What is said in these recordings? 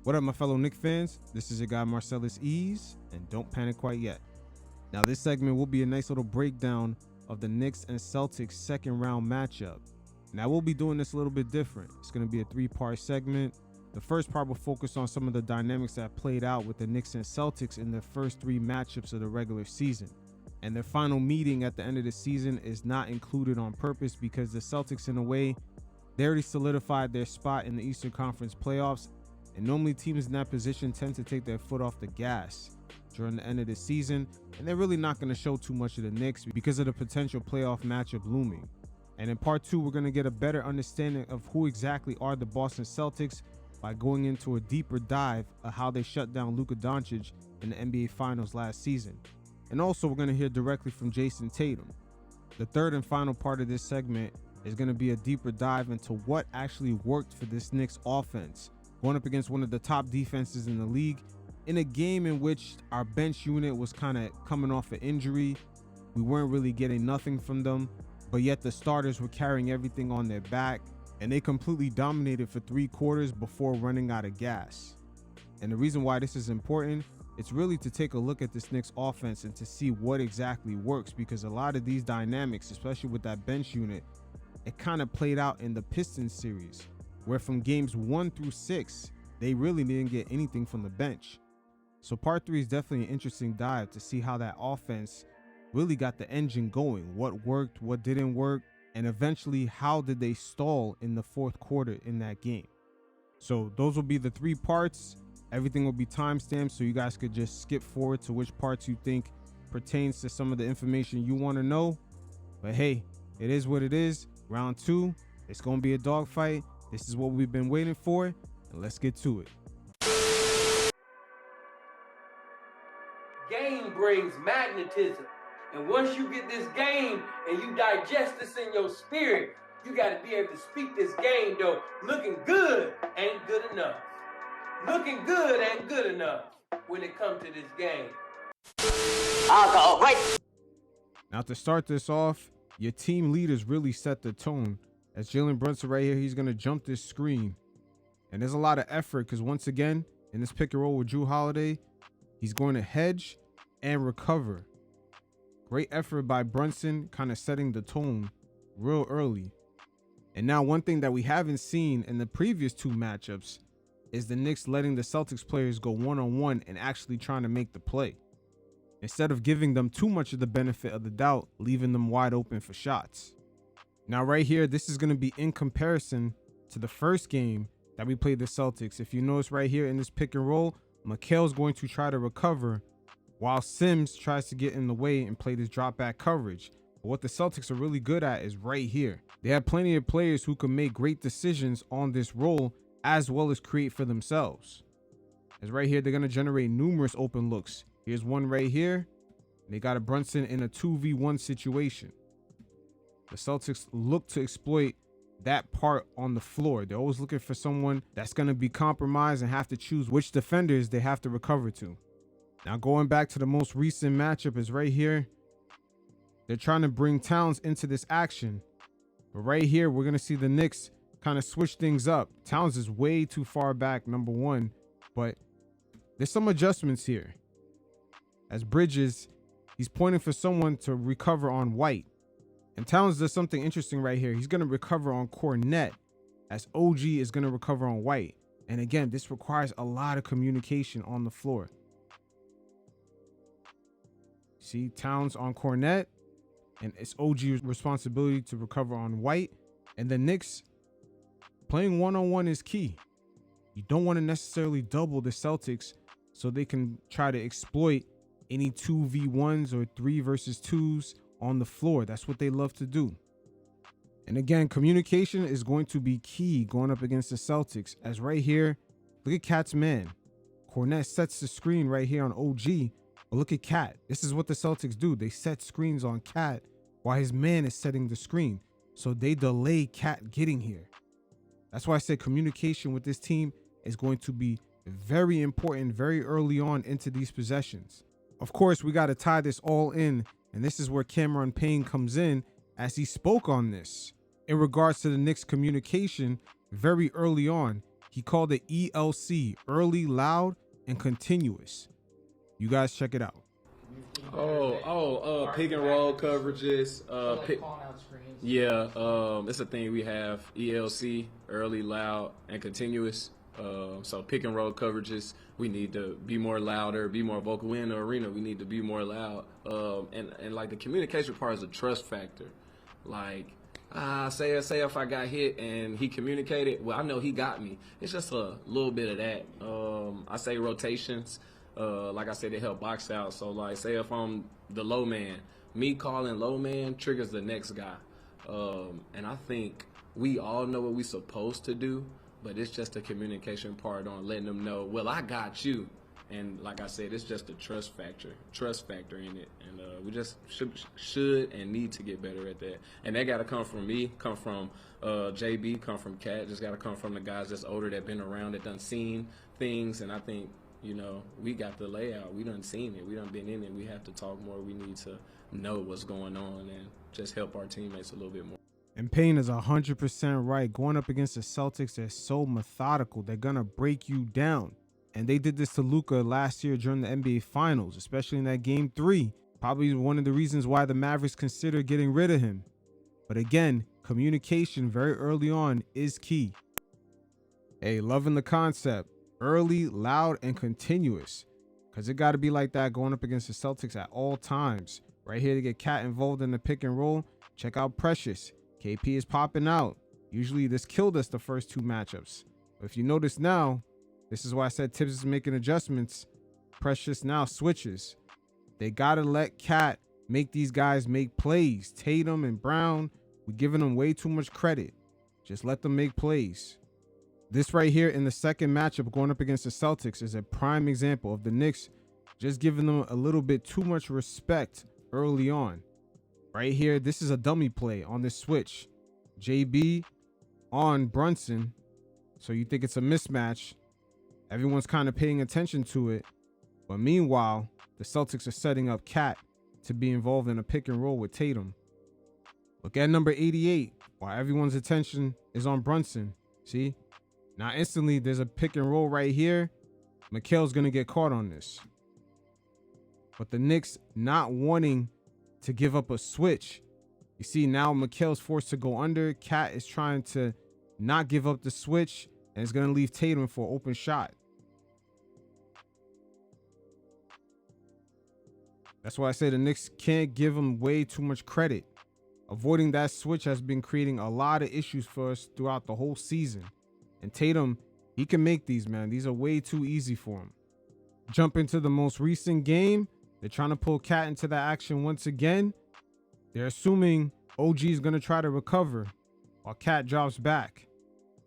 What up, my fellow Knicks fans? This is your guy Marcellus Ease, and don't panic quite yet. Now, this segment will be a nice little breakdown of the Knicks and Celtics second round matchup. Now, we'll be doing this a little bit different. It's going to be a three-part segment. The first part will focus on some of the dynamics that played out with the Knicks and Celtics in their first three matchups of the regular season. And their final meeting at the end of the season is not included on purpose because the Celtics, in a way, they already solidified their spot in the Eastern Conference playoffs. And normally teams in that position tend to take their foot off the gas during the end of the season, and they're really not going to show too much of the Knicks because of the potential playoff matchup looming. And in part two, we're going to get a better understanding of who exactly are the Boston Celtics by going into a deeper dive of how they shut down Luka Doncic in the NBA Finals last season. And also, we're going to hear directly from Jason Tatum. The third and final part of this segment is going to be a deeper dive into what actually worked for this Knicks offense, going up against one of the top defenses in the league in a game in which our bench unit was kind of coming off an injury. We weren't really getting nothing from them, but yet the starters were carrying everything on their back, and they completely dominated for 3 quarters before running out of gas. And the reason why this is important, it's really to take a look at this Knicks offense and to see what exactly works, because a lot of these dynamics, especially with that bench unit, it kind of played out in the Pistons series, where from games 1 through 6, they really didn't get anything from the bench. So part 3 is definitely an interesting dive to see how that offense really got the engine going, what worked, what didn't work, and eventually how did they stall in the fourth quarter in that game. So those will be the 3 parts. Everything will be timestamped, so you guys could just skip forward to which parts you think pertains to some of the information you want to know. But hey, it is what it is. Round 2, it's going to be a dogfight. This is what we've been waiting for, and let's get to it. Game brings magnetism. And once you get this game and you digest this in your spirit, you got to be able to speak this game, though. Looking good ain't good enough. Looking good ain't good enough when it comes to this game. Alcohol, right? Now, to start this off, your team leaders really set the tone. As Jalen Brunson right here, he's going to jump this screen. And there's a lot of effort because once again, in this pick and roll with Jrue Holiday, he's going to hedge and recover. Great effort by Brunson, kind of setting the tone real early. And now one thing that we haven't seen in the previous 2 matchups is the Knicks letting the Celtics players go one-on-one and actually trying to make the play, instead of giving them too much of the benefit of the doubt, leaving them wide open for shots. Now right here, this is going to be in comparison to the first game that we played the Celtics. If you notice right here in this pick and roll, Mikal's going to try to recover while Sims tries to get in the way and play this drop back coverage. But what the Celtics are really good at is right here. They have plenty of players who can make great decisions on this role as well as create for themselves. As right here, they're going to generate numerous open looks. Here's one right here. They got a Brunson in a 2v1 situation. The Celtics look to exploit that part on the floor. They're always looking for someone that's going to be compromised and have to choose which defenders they have to recover to. Now, going back to the most recent matchup is right here. They're trying to bring Towns into this action. But right here, we're going to see the Knicks kind of switch things up. Towns is way too far back, number 1. But there's some adjustments here. As Bridges, he's pointing for someone to recover on White. And Towns does something interesting right here. He's going to recover on Cornet, as OG is going to recover on White. And again, this requires a lot of communication on the floor. See, Towns on Cornet, and it's OG's responsibility to recover on White. And the Knicks, playing one-on-one is key. You don't want to necessarily double the Celtics so they can try to exploit any 2v1s or 3 versus 2s on the floor. That's what they love to do. And again, communication is going to be key going up against the Celtics. As right here, look at Cat's man. Cornet sets the screen right here on OG. But look at Cat. This is what the Celtics do. They set screens on Cat while his man is setting the screen. So they delay Cat getting here. That's why I said communication with this team is going to be very important very early on into these possessions. Of course, we got to tie this all in. And this is where Cameron Payne comes in, as he spoke on this in regards to the Knicks communication very early on. He called it ELC, early, loud, and continuous. You guys check it out. Pick and roll coverages. It's a thing we have. ELC, early, loud, and continuous. So pick and roll coverages, we need to be more louder, be more vocal in the arena. We need to be more loud. And like the communication part is a trust factor. Like, say if I got hit and he communicated, well, I know he got me. It's just a little bit of that. I say rotations. Like I said, they help box out. So like, say if I'm the low man, me calling low man triggers the next guy. And I think we all know what we're supposed to do, but it's just a communication part on letting them know, well, I got you. And like I said, it's just a trust factor in it. And we just should and need to get better at that. And that got to come from me, come from JB, come from Cat. Just got to come from the guys that's older, that been around, that done seen things. And I think, we got the layout. We done seen it. We done been in it. We have to talk more. We need to know what's going on and just help our teammates a little bit more. And Payne is 100% right. Going up against the Celtics, they're so methodical. They're going to break you down. And they did this to Luka last year during the NBA Finals, especially in that Game 3. Probably one of the reasons why the Mavericks considered getting rid of him. But again, communication very early on is key. Hey, loving the concept. Early, loud, and continuous. Because it got to be like that going up against the Celtics at all times. Right here to get Cat involved in the pick and roll. Check out Precious. KP is popping out. Usually this killed us the first two matchups. But if you notice now, this is why I said Tibbs is making adjustments. Precious now switches. They got to let Cat make these guys make plays. Tatum and Brown, we're giving them way too much credit. Just let them make plays. This right here in the second matchup going up against the Celtics is a prime example of the Knicks just giving them a little bit too much respect early on. Right here, this is a dummy play on this switch. JB on Brunson. So you think it's a mismatch. Everyone's kind of paying attention to it. But meanwhile, the Celtics are setting up Cat to be involved in a pick and roll with Tatum. Look at number 88 while everyone's attention is on Brunson. See? Now instantly there's a pick and roll right here. Mikal's going to get caught on this. But the Knicks not wanting to give up a switch. You see now Mikal's forced to go under. Cat is trying to not give up the switch and it's going to leave Tatum for an open shot. That's why I say the Knicks can't give him way too much credit. Avoiding that switch has been creating a lot of issues for us throughout the whole season. And Tatum, he can make these, man. These are way too easy for him. Jump into the most recent game. They're trying to pull Cat into that action once again. They're assuming OG is going to try to recover while Cat drops back.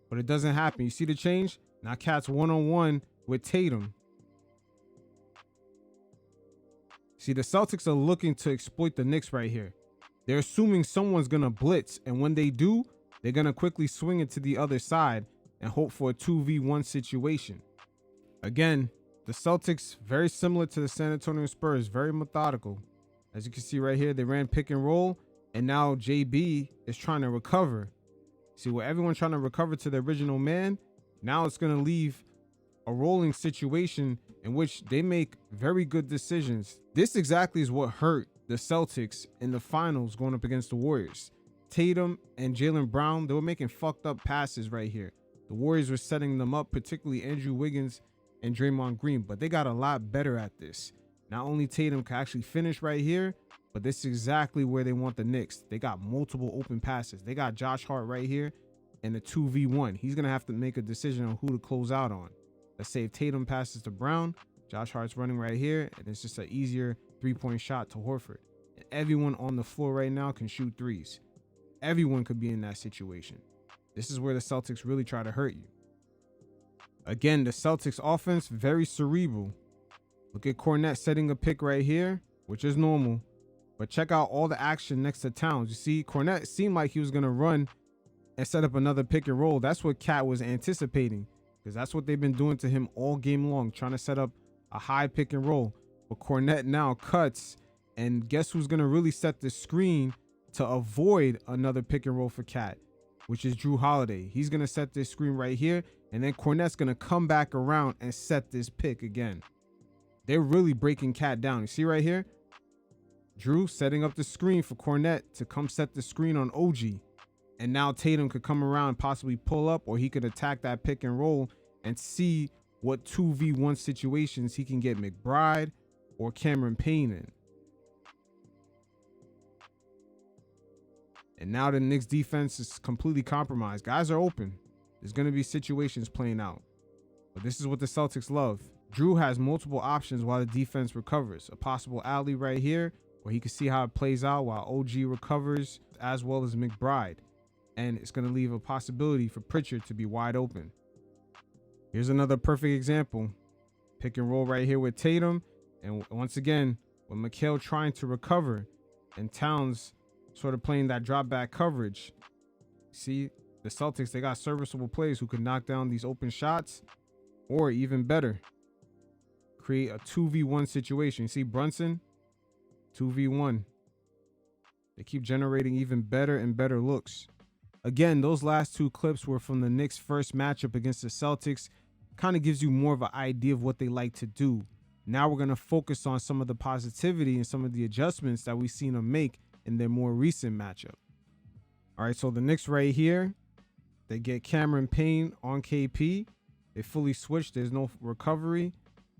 But it doesn't happen. You see the change? Now Cat's one-on-one with Tatum. See, the Celtics are looking to exploit the Knicks right here. They're assuming someone's going to blitz. And when they do, they're going to quickly swing it to the other side and hope for a 2v1 situation. Again, the Celtics, very similar to the San Antonio Spurs, very methodical. As you can see right here, they ran pick and roll, and now JB is trying to recover. See, where everyone's trying to recover to the original man, now it's going to leave a rolling situation in which they make very good decisions. This exactly is what hurt the Celtics in the finals going up against the Warriors. Tatum and Jalen Brown, they were making fucked up passes right here. The Warriors were setting them up, particularly Andrew Wiggins and Draymond Green, but they got a lot better at this. Not only Tatum can actually finish right here, but this is exactly where they want the Knicks. They got multiple open passes. They got Josh Hart right here in a 2v1. He's going to have to make a decision on who to close out on. Let's say if Tatum passes to Brown, Josh Hart's running right here, and it's just an easier three-point shot to Horford. And everyone on the floor right now can shoot threes. Everyone could be in that situation. This is where the Celtics really try to hurt you. Again, the Celtics offense, very cerebral. Look at Kornet setting a pick right here, which is normal. But check out all the action next to Towns. You see, Kornet seemed like he was going to run and set up another pick and roll. That's what Cat was anticipating, because that's what they've been doing to him all game long, trying to set up a high pick and roll. But Kornet now cuts, and guess who's going to really set the screen to avoid another pick and roll for Cat? which is Jrue Holiday. He's going to set this screen right here, and then Kornet's going to come back around and set this pick again. They're really breaking Cat down. You see right here? Jrue setting up the screen for Kornet to come set the screen on OG. And now Tatum could come around and possibly pull up, or he could attack that pick and roll and see what 2v1 situations he can get McBride or Cameron Payne in. And now the Knicks defense is completely compromised. Guys are open. There's going to be situations playing out. But this is what the Celtics love. Jrue has multiple options while the defense recovers. A possible alley right here, where he can see how it plays out while OG recovers, as well as McBride. And it's going to leave a possibility for Pritchard to be wide open. Here's another perfect example. Pick and roll right here with Tatum. And once again, with Mikal trying to recover and Towns sort of playing that drop back coverage. See, the Celtics, they got serviceable players who can knock down these open shots, or even better, create a 2v1 situation. You see Brunson, 2v1. They keep generating even better and better looks. Again, those last two clips were from the Knicks' first matchup against the Celtics. Kind of gives you more of an idea of what they like to do. Now we're going to focus on some of the positivity and some of the adjustments that we've seen them make in their more recent matchup. All right, so the Knicks right here, they get Cameron Payne on KP. They fully switch. There's no recovery.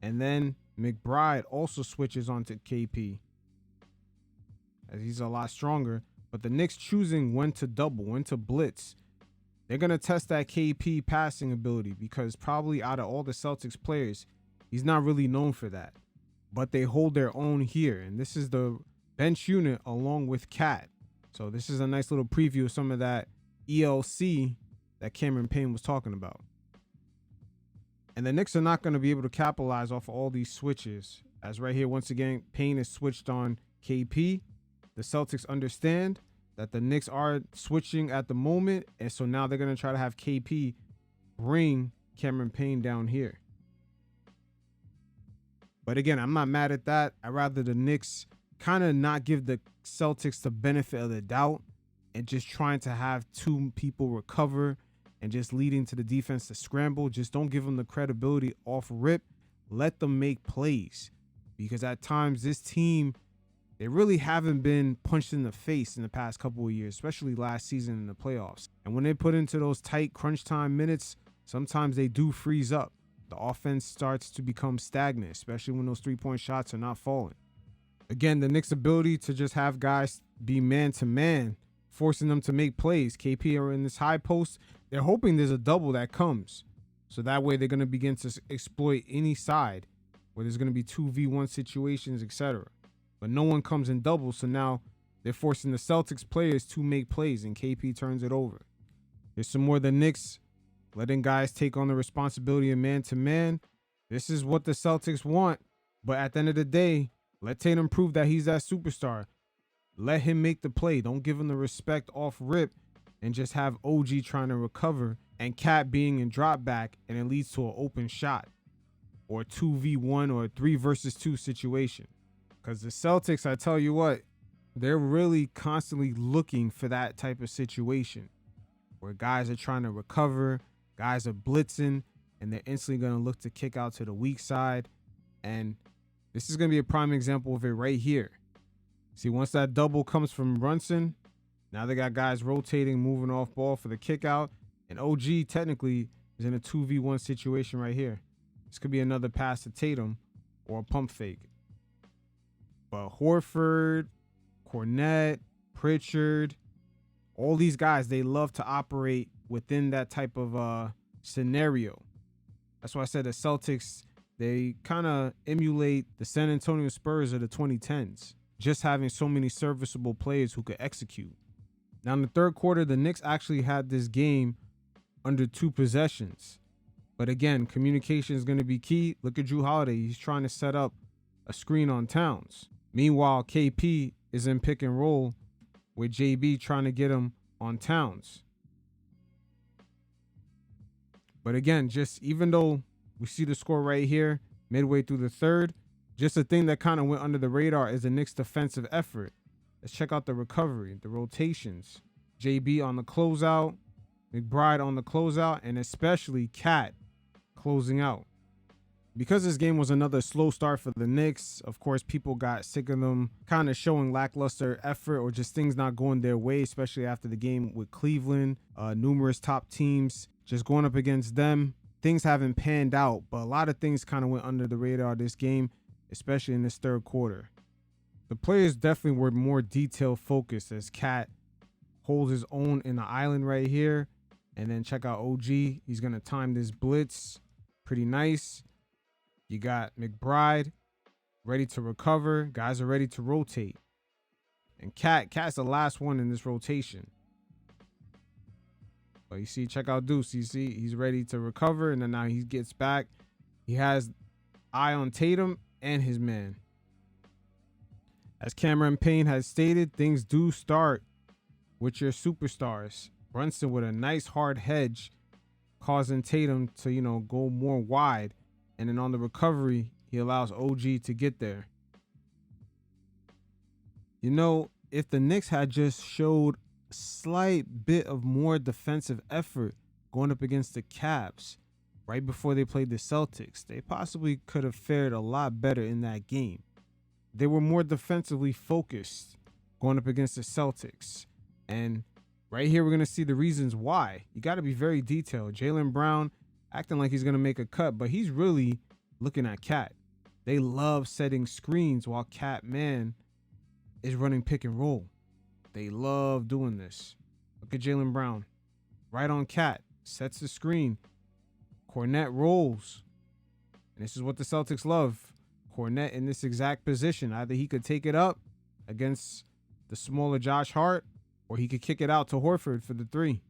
And then McBride also switches onto KP, as he's a lot stronger. But the Knicks choosing when to double, when to blitz. They're going to test that KP passing ability, because probably out of all the Celtics players, he's not really known for that. But they hold their own here. And this is the bench unit along with Cat. So this is a nice little preview of some of that ELC that Cameron Payne was talking about. And the Knicks are not going to be able to capitalize off of all these switches. As right here, once again, Payne is switched on KP. The Celtics understand that the Knicks are switching at the moment. And so now they're going to try to have KP bring Cameron Payne down here. But again, I'm not mad at that. I'd rather the Knicks kind of not give the Celtics the benefit of the doubt and just trying to have two people recover and just leading to the defense to scramble. Just don't give them the credibility off rip. Let them make plays, because at times this team, they really haven't been punched in the face in the past couple of years, especially last season in the playoffs. And when they put into those tight crunch time minutes, sometimes they do freeze up. The offense starts to become stagnant, especially when those three-point shots are not falling. Again, the Knicks' ability to just have guys be man-to-man, forcing them to make plays. KP are in this high post. They're hoping there's a double that comes. So that way they're going to begin to exploit any side where there's going to be 2v1 situations, etc. But no one comes in double, so now they're forcing the Celtics players to make plays, and KP turns it over. There's some more of the Knicks letting guys take on the responsibility of man-to-man. This is what the Celtics want. But at the end of the day, let Tatum prove that he's that superstar. Let him make the play. Don't give him the respect off rip and just have OG trying to recover and Cat being in drop back, and it leads to an open shot or 2v1 or a 3 versus 2 situation. Because the Celtics, I tell you what, they're really constantly looking for that type of situation where guys are trying to recover, guys are blitzing, and they're instantly going to look to kick out to the weak side. And this is going to be a prime example of it right here. See, once that double comes from Brunson, now they got guys rotating, moving off ball for the kick out. And OG technically is in a 2v1 situation right here. This could be another pass to Tatum or a pump fake. But Horford, Kornet, Pritchard, all these guys, they love to operate within that type of scenario. That's why I said the Celtics, they kind of emulate the San Antonio Spurs of the 2010s, just having so many serviceable players who could execute. Now in the third quarter, the Knicks actually had this game under 2 possessions. But again, communication is going to be key. Look at Jrue Holiday. He's trying to set up a screen on Towns. Meanwhile, KP is in pick and roll with JB trying to get him on Towns. But again, just even though we see the score right here, midway through the third, just a thing that kind of went under the radar is the Knicks' defensive effort. Let's check out the recovery, the rotations. JB on the closeout, McBride on the closeout, and especially Cat closing out. Because this game was another slow start for the Knicks, of course, people got sick of them kind of showing lackluster effort or just things not going their way, especially after the game with Cleveland, numerous top teams just going up against them. Things haven't panned out, but a lot of things kind of went under the radar this game, especially in this third quarter. The players definitely were more detail focused as Cat holds his own in the island right here. And then check out OG. He's going to time this blitz pretty nice. You got McBride ready to recover. Guys are ready to rotate. And Cat's the last one in this rotation. But you see, check out Deuce. You see, he's ready to recover. And then now he gets back. He has eye on Tatum and his man. As Cameron Payne has stated, things do start with your superstars. Brunson with a nice hard hedge, causing Tatum to, go more wide. And then on the recovery, he allows OG to get there. If the Knicks had just showed a slight bit of more defensive effort going up against the Cavs right before they played the Celtics, they possibly could have fared a lot better in that game. They were more defensively focused going up against the Celtics. And right here, we're going to see the reasons why. You got to be very detailed. Jalen Brown acting like he's going to make a cut, but he's really looking at Cat. They love setting screens while Cat Man is running pick and roll. They love doing this. Look at Jalen Brown. Right on Cat. Sets the screen. Kornet rolls. And this is what the Celtics love. Kornet in this exact position. Either he could take it up against the smaller Josh Hart, or he could kick it out to Horford for the three.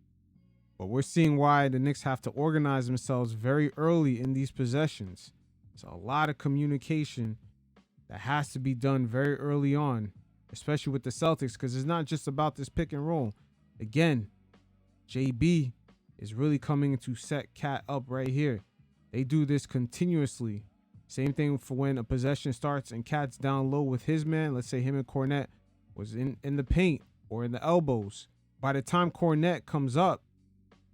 But we're seeing why the Knicks have to organize themselves very early in these possessions. There's a lot of communication that has to be done very early on, especially with the Celtics, because it's not just about this pick and roll. Again, JB is really coming to set Cat up right here. They do this continuously. Same thing for when a possession starts and Cat's down low with his man. Let's say him and Kornet was in the paint or in the elbows. By the time Kornet comes up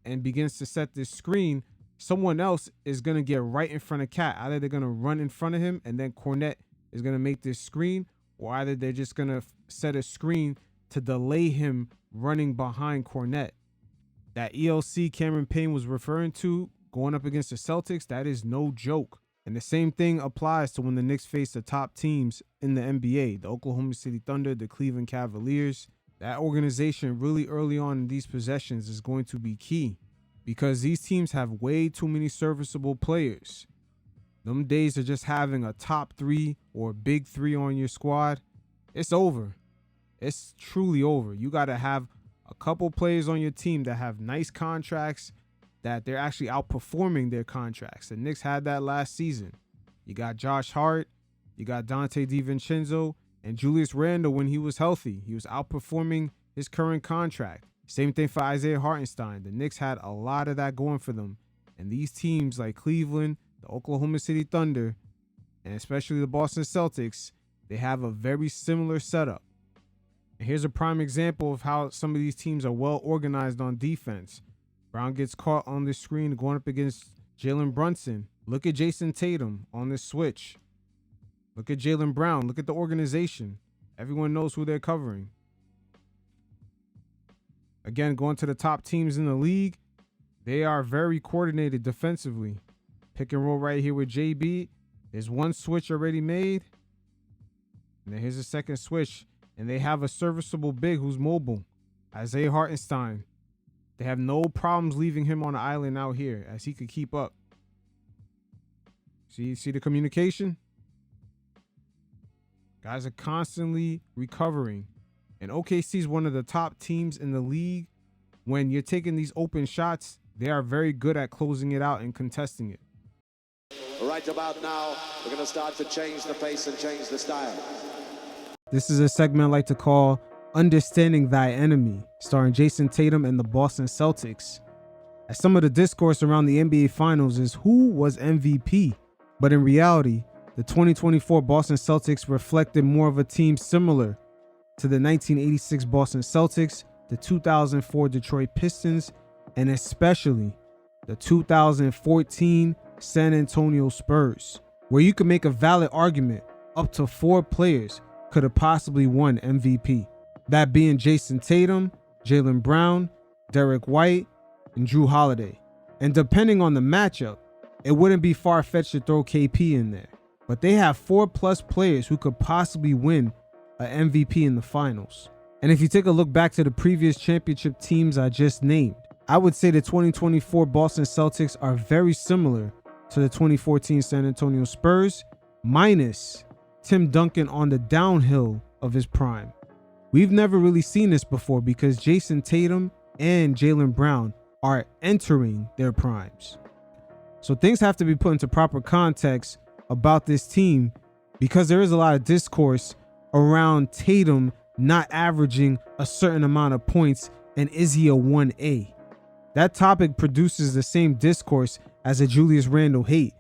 and begins to set this screen, someone else is going to get right in front of Cat. Either they're going to run in front of him and then Kornet is going to make this screen, or either they're just going to set a screen to delay him running behind Kornet. That ELC Cameron Payne was referring to going up against the Celtics, that is no joke. And the same thing applies to when the Knicks face the top teams in the NBA, the Oklahoma City Thunder, the Cleveland Cavaliers. That organization really early on in these possessions is going to be key, because these teams have way too many serviceable players. Them days of just having a top three or big three on your squad, it's over. It's truly over. You got to have a couple players on your team that have nice contracts, that they're actually outperforming their contracts. The Knicks had that last season. You got Josh Hart, you got Dante DiVincenzo, and Julius Randle when he was healthy. He was outperforming his current contract. Same thing for Isaiah Hartenstein. The Knicks had a lot of that going for them. And these teams like Cleveland, the Oklahoma City Thunder, and especially the Boston Celtics, they have a very similar setup. And here's a prime example of how some of these teams are well organized on defense. Brown gets caught on the screen going up against Jalen Brunson. Look at Jason Tatum on this switch. Look at Jalen Brown. Look at the organization. Everyone knows who they're covering. Again, going to the top teams in the league, they are very coordinated defensively. Pick and roll right here with JB. There's one switch already made. And then here's a second switch. And they have a serviceable big who's mobile. Isaiah Hartenstein. They have no problems leaving him on the island out here as he could keep up. See the communication? Guys are constantly recovering. And OKC is one of the top teams in the league. When you're taking these open shots, they are very good at closing it out and contesting it. Right about now, we're going to start to change the pace and change the style. This is a segment I like to call Understanding Thy Enemy, starring Jason Tatum and the Boston Celtics. As some of the discourse around the NBA Finals is who was MVP, but in reality, the 2024 Boston Celtics reflected more of a team similar to the 1986 Boston Celtics, the 2004 Detroit Pistons, and especially the 2014 San Antonio Spurs, where you could make a valid argument up to 4 players could have possibly won MVP. That being Jason Tatum, Jalen Brown, Derek White, and Jrue Holiday. And depending on the matchup, it wouldn't be far-fetched to throw KP in there. But they have 4+ players who could possibly win an MVP in the finals. And if you take a look back to the previous championship teams I just named, I would say the 2024 Boston Celtics are very similar to the 2014 San Antonio Spurs, minus Tim Duncan on the downhill of his prime. We've never really seen this before because Jason Tatum and Jalen Brown are entering their primes. So things have to be put into proper context about this team because there is a lot of discourse around Tatum not averaging a certain amount of points and is he a 1A? That topic produces the same discourse as a Julius Randle hate.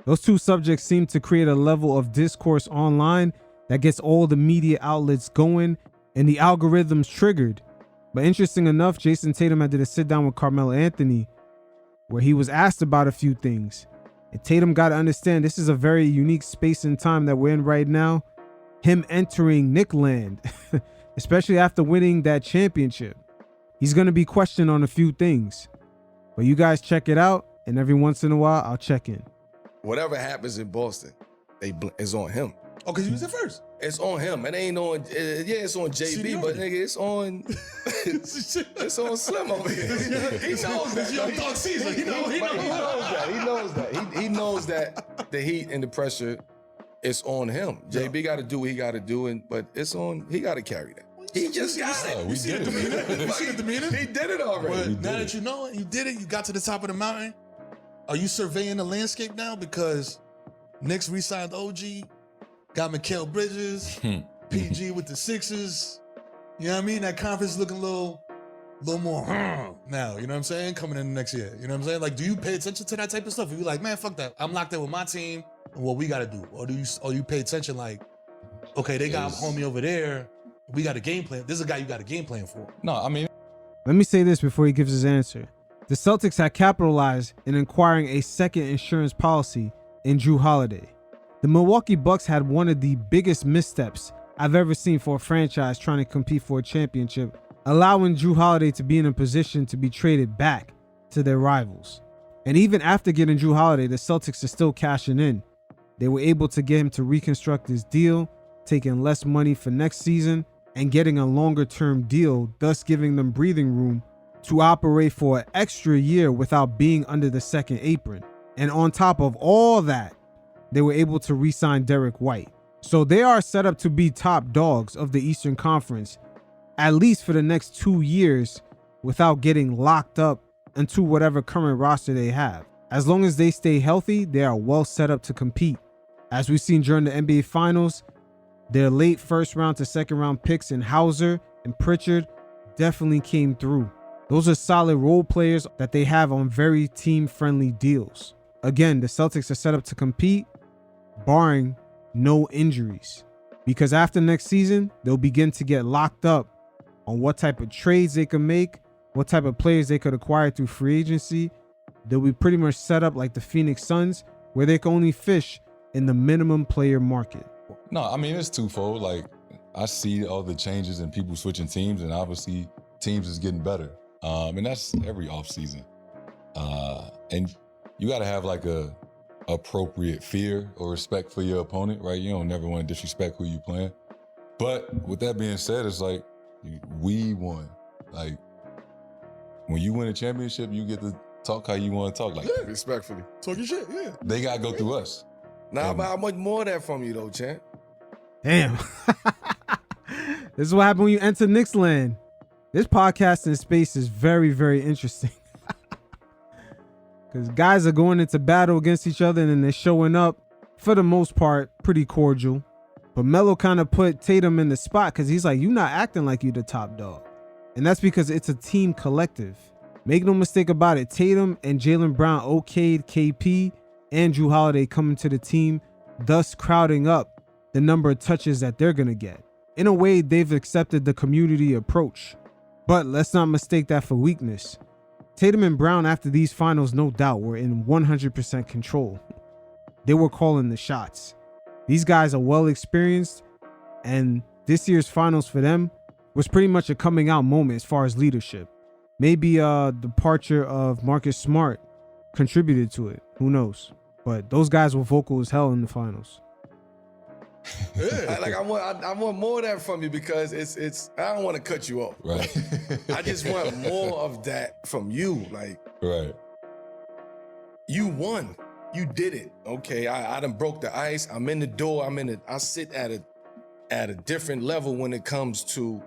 Those two subjects seem to create a level of discourse online that gets all the media outlets going and the algorithms triggered. But interesting enough, Jason Tatum had did a sit down with Carmelo Anthony where he was asked about a few things. And Tatum got to understand this is a very unique space and time that we're in right now. Him entering Knick land, especially after winning that championship. He's going to be questioned on a few things. But you guys check it out, and every once in a while, I'll check in. Whatever happens in Boston, it's on him. Oh, because you was there first. It's on him. It ain't on, it's on JB, but nigga, it's on, it's on Slim over here. He knows that. Young Dog Caesar. He knows that. He knows that the heat and the pressure, it's on him. JB got to do what he got to do, but it's on, he got to carry that. He just got it. You see the demeanor? You see the demeanor? He did it already. But now that you know it, you did it, you got to the top of the mountain. Are you surveying the landscape now? Because Knicks re-signed OG, got Mikal Bridges, PG with the Sixers. You know what I mean? That conference looking a little more now, you know what I'm saying? Coming in next year, you know what I'm saying? Like, do you pay attention to that type of stuff? Are you like, man, fuck that. I'm locked in with my team and what we got to do. Or do you pay attention like, okay, they got homie over there. We got a game plan. This is a guy you got a game plan for. No, I mean, let me say this before he gives his answer. The Celtics had capitalized in acquiring a second insurance policy in Jrue Holiday. The Milwaukee Bucks had one of the biggest missteps I've ever seen for a franchise trying to compete for a championship, allowing Jrue Holiday to be in a position to be traded back to their rivals. And even after getting Jrue Holiday, the Celtics are still cashing in. They were able to get him to reconstruct his deal, taking less money for next season, and getting a longer term deal, thus giving them breathing room to operate for an extra year without being under the second apron. And on top of all that, they were able to re-sign Derek White. So they are set up to be top dogs of the Eastern Conference, at least for the next 2 years, without getting locked up into whatever current roster they have. As long as they stay healthy, they are well set up to compete. As we've seen during the NBA Finals, their late first round to second round picks in Hauser and Pritchard definitely came through. Those are solid role players that they have on very team-friendly deals. Again, the Celtics are set up to compete, barring no injuries. Because after next season, they'll begin to get locked up on what type of trades they can make, what type of players they could acquire through free agency. They'll be pretty much set up like the Phoenix Suns, where they can only fish in the minimum player market. no, I mean, it's twofold. Like, I see all the changes and people switching teams, and obviously teams is getting better. And that's every offseason. And you got to have like a appropriate fear or respect for your opponent, right? You don't never want to disrespect who you playing. But with that being said, it's like, we won. Like, when you win a championship, you get to talk how you want to talk. Like, Yeah, respectfully. Talk your shit, yeah. they got to go through us. Nah, but how much more of that from you though, champ? Damn. This is what happened when you enter Knicks land. This podcasting space is very, very interesting. Because guys are going into battle against each other and then they're showing up, for the most part, pretty cordial. But Melo kind of put Tatum in the spot because he's like, you're not acting like you the top dog. And that's because it's a team collective. Make no mistake about it, Tatum and Jalen Brown okayed KP and Jrue Holiday coming to the team, thus crowding up the number of touches that they're going to get. In a way, they've accepted the community approach. But let's not mistake that for weakness. Tatum and Brown after these finals, no doubt, were in 100% control. They were calling the shots. These guys are well experienced, and this year's finals for them was pretty much a coming out moment as far as leadership. Maybe departure of Marcus Smart contributed to it. Who knows? But those guys were vocal as hell in the finals. I want more of that from you because it's I don't want to cut you off. Right. I just want more of that from you. Like, right. You won. You did it. Okay. I done broke the ice. I'm in the door. I sit at a different level when it comes to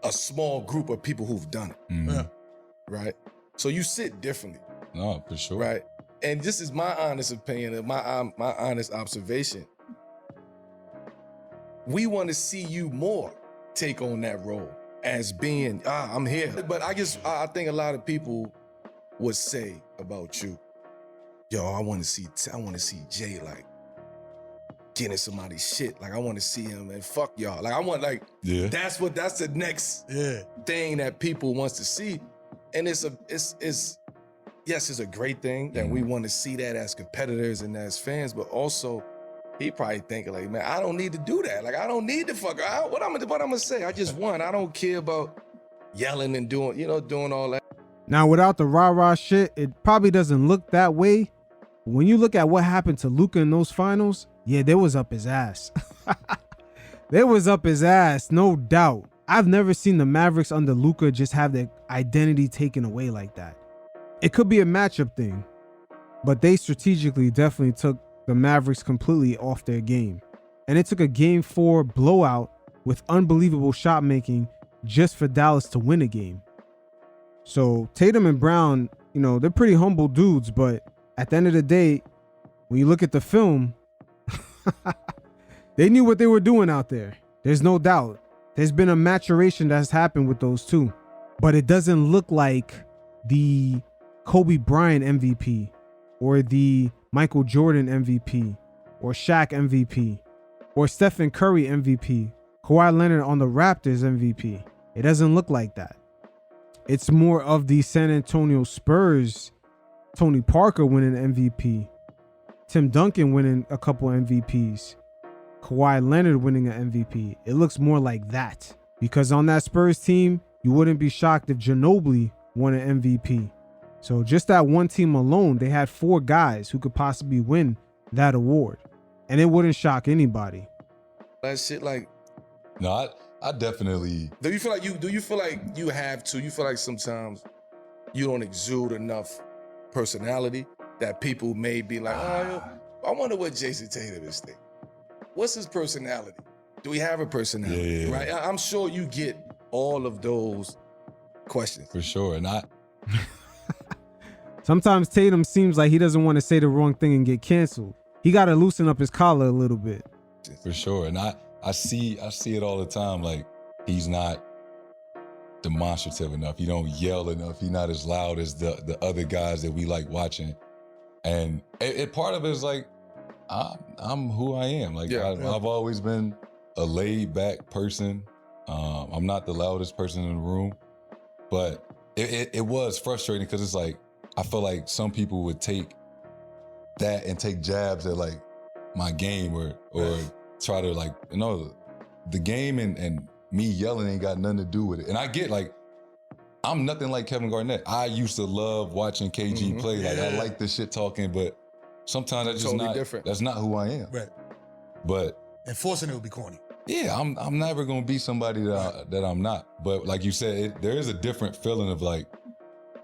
a small group of people who've done it. Mm-hmm. Right. So you sit differently. No, for sure. Right. And this is my honest opinion and my honest observation. We want to see you more take on that role as being, I'm here. But I think a lot of people would say about you, yo, I want to see Jay like getting somebody's shit. Like I want to see him and fuck y'all. Like I want that's the next thing that people wants to see. And it's a great thing that we want to see that as competitors and as fans, but also he probably thinking like, man, I don't need to do that. Like I don't need to fuck out. What I'm gonna say? I just won. I don't care about yelling and doing all that. Now, without the rah-rah shit, it probably doesn't look that way. When you look at what happened to Luka in those finals, yeah, they was up his ass. They was up his ass, no doubt. I've never seen the Mavericks under Luka just have their identity taken away like that. It could be a matchup thing, but they strategically definitely took the Mavericks completely off their game. And it took a game 4 blowout with unbelievable shot making just for Dallas to win a game. So Tatum and Brown, they're pretty humble dudes, but at the end of the day, when you look at the film, they knew what they were doing out there. There's no doubt. There's been a maturation that's happened with those two, but it doesn't look like the Kobe Bryant MVP or the Michael Jordan MVP or Shaq MVP or Stephen Curry MVP, Kawhi Leonard on the Raptors MVP. It doesn't look like that. It's more of the San Antonio Spurs, Tony Parker winning MVP, Tim Duncan winning a couple MVPs, Kawhi Leonard winning an MVP. It looks more like that because on that Spurs team, you wouldn't be shocked if Ginobili won an MVP. So just that one team alone, they had 4 guys who could possibly win that award, and it wouldn't shock anybody. That shit, like, no, I definitely. Do you feel like you have to? You feel like sometimes you don't exude enough personality that people may be like, oh, I wonder what Jason Tatum is thinking. What's his personality? Do we have a personality? Yeah. Right? I'm sure you get all of those questions. For sure. And sometimes Tatum seems like he doesn't want to say the wrong thing and get canceled. He got to loosen up his collar a little bit. For sure. And I see it all the time. Like, he's not demonstrative enough. He don't yell enough. He's not as loud as the other guys that we like watching. And it part of it is like, I'm who I am. Like, I've always been a laid back person. I'm not the loudest person in the room, but it was frustrating because it's like, I feel like some people would take that and take jabs at like my game or try to like, the game and me yelling ain't got nothing to do with it. And I get like, I'm nothing like Kevin Garnett. I used to love watching KG play. Like I like the shit talking, but sometimes that's just totally not different. That's not who I am. Right. But enforcing it would be corny. Yeah, I'm never gonna be somebody that I'm not. But like you said, there is a different feeling of like,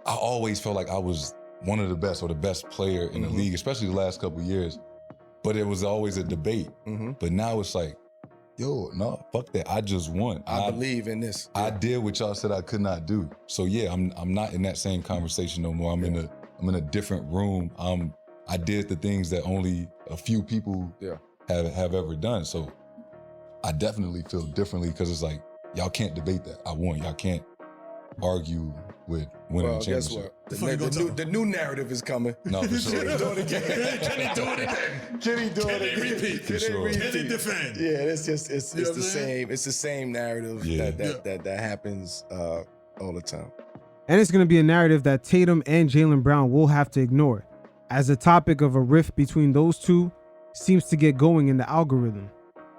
I always felt like I was one of the best or the best player in the league, especially the last couple of years. But it was always a debate. But now it's like, yo, no, fuck that. I just won. I believe in this. I did what y'all said I could not do. So yeah, I'm not in that same conversation no more. I'm in a different room. I did the things that only a few people have ever done. So I definitely feel differently because it's like, y'all can't debate that. I won. Y'all can't argue with winning the championship. Guess what? The new narrative is coming. No, for sure. Can he do it again? Can he do it again? Can he do it again? Repeat? For sure. Can he defend? Yeah, it's the same. It's the same narrative that happens all the time. And it's going to be a narrative that Tatum and Jalen Brown will have to ignore, as the topic of a rift between those two seems to get going in the algorithm.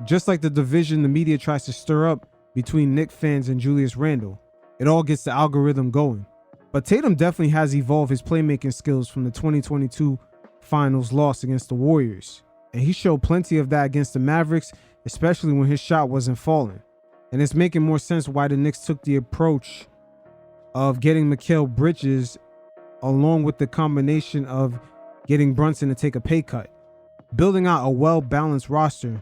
Just like the division the media tries to stir up between Knicks fans and Julius Randle, it all gets the algorithm going. But Tatum definitely has evolved his playmaking skills from the 2022 finals loss against the Warriors. And he showed plenty of that against the Mavericks, especially when his shot wasn't falling. And it's making more sense why the Knicks took the approach of getting Mikal Bridges, along with the combination of getting Brunson to take a pay cut. Building out a well-balanced roster